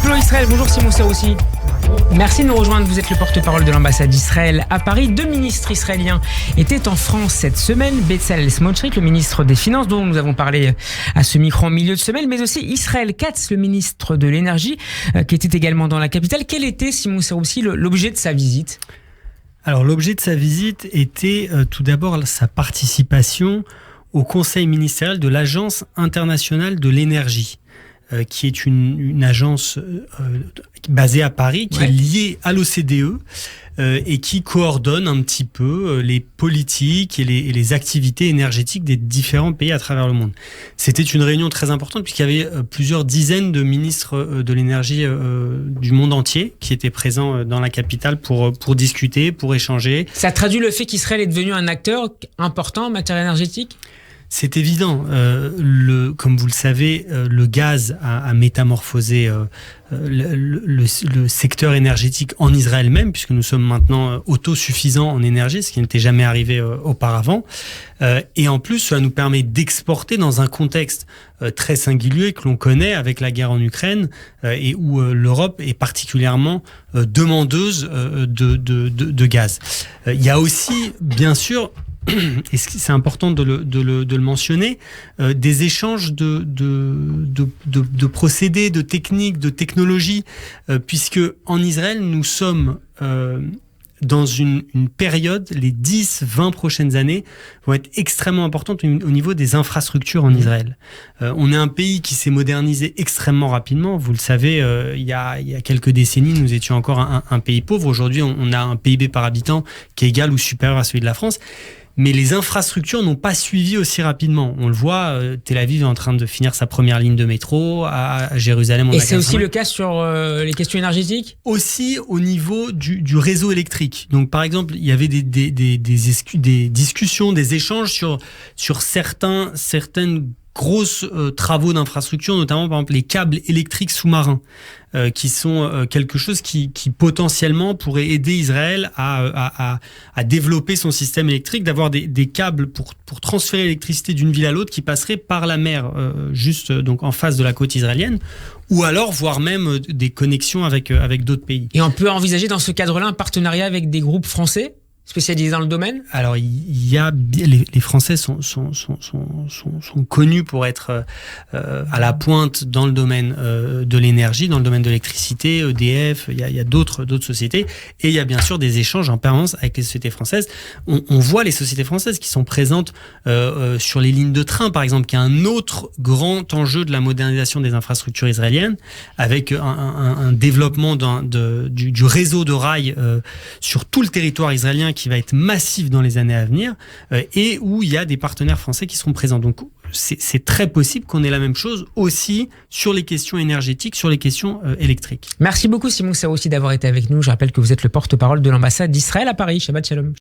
Flo Israël, bonjour Simon Serroussi. Merci de nous rejoindre, vous êtes le porte-parole de l'ambassade d'Israël à Paris. 2 ministres israéliens étaient en France cette semaine. Bezalel Smotrich, le ministre des Finances dont nous avons parlé à ce micro en milieu de semaine, mais aussi Israël Katz, le ministre de l'Énergie, qui était également dans la capitale. Quel était, Simon Serroussi, l'objet de sa visite ? Alors l'objet de sa visite était tout d'abord sa participation au conseil ministériel de l'Agence internationale de l'énergie, qui est une agence basée à Paris, qui est liée à l'OCDE et qui coordonne un petit peu les politiques et les activités énergétiques des différents pays à travers le monde. C'était une réunion très importante puisqu'il y avait plusieurs dizaines de ministres de l'énergie du monde entier qui étaient présents dans la capitale pour discuter, pour échanger. Ça traduit le fait qu'Israël est devenu un acteur important en matière énergétique ? C'est évident. Comme vous le savez, le gaz a métamorphosé le secteur énergétique en Israël même, puisque nous sommes maintenant autosuffisants en énergie, ce qui n'était jamais arrivé auparavant. Et en plus, cela nous permet d'exporter dans un contexte très singulier que l'on connaît avec la guerre en Ukraine et où l'Europe est particulièrement demandeuse de gaz. Il y a aussi, bien sûr, et c'est important de le mentionner, des échanges de procédés, de techniques, de technologies, puisque en Israël, nous sommes dans une période, les 10-20 prochaines années vont être extrêmement importantes au niveau des infrastructures en Israël. On est un pays qui s'est modernisé extrêmement rapidement. Vous le savez, il y a quelques décennies, nous étions encore un pays pauvre. Aujourd'hui, on a un PIB par habitant qui est égal ou supérieur à celui de la France. Mais les infrastructures n'ont pas suivi aussi rapidement. On le voit, Tel Aviv est en train de finir sa première ligne de métro, à Jérusalem. Et c'est aussi le cas sur les questions énergétiques ? Aussi au niveau du réseau électrique. Donc par exemple, il y avait des discussions, des échanges sur certaines grosses travaux d'infrastructure, notamment par exemple les câbles électriques sous-marins, qui sont quelque chose qui potentiellement pourrait aider Israël à développer son système électrique, d'avoir des câbles pour transférer l'électricité d'une ville à l'autre qui passerait par la mer, juste donc en face de la côte israélienne, ou alors voire même des connexions avec d'autres pays. Et on peut envisager dans ce cadre-là un partenariat avec des groupes français spécialisés dans le domaine ? Alors, il y a les Français sont connus pour être à la pointe dans le domaine de l'énergie, dans le domaine de l'électricité, EDF. Il y a d'autres sociétés, et il y a bien sûr des échanges en permanence avec les sociétés françaises. On voit les sociétés françaises qui sont présentes sur les lignes de train, par exemple, qui est un autre grand enjeu de la modernisation des infrastructures israéliennes, avec un développement du réseau de rails sur tout le territoire israélien qui va être massif dans les années à venir, et où il y a des partenaires français qui seront présents. Donc c'est très possible qu'on ait la même chose aussi sur les questions énergétiques, sur les questions électriques. Merci beaucoup Simon Serroussi d'avoir été avec nous. Je rappelle que vous êtes le porte-parole de l'ambassade d'Israël à Paris. Shabbat Shalom.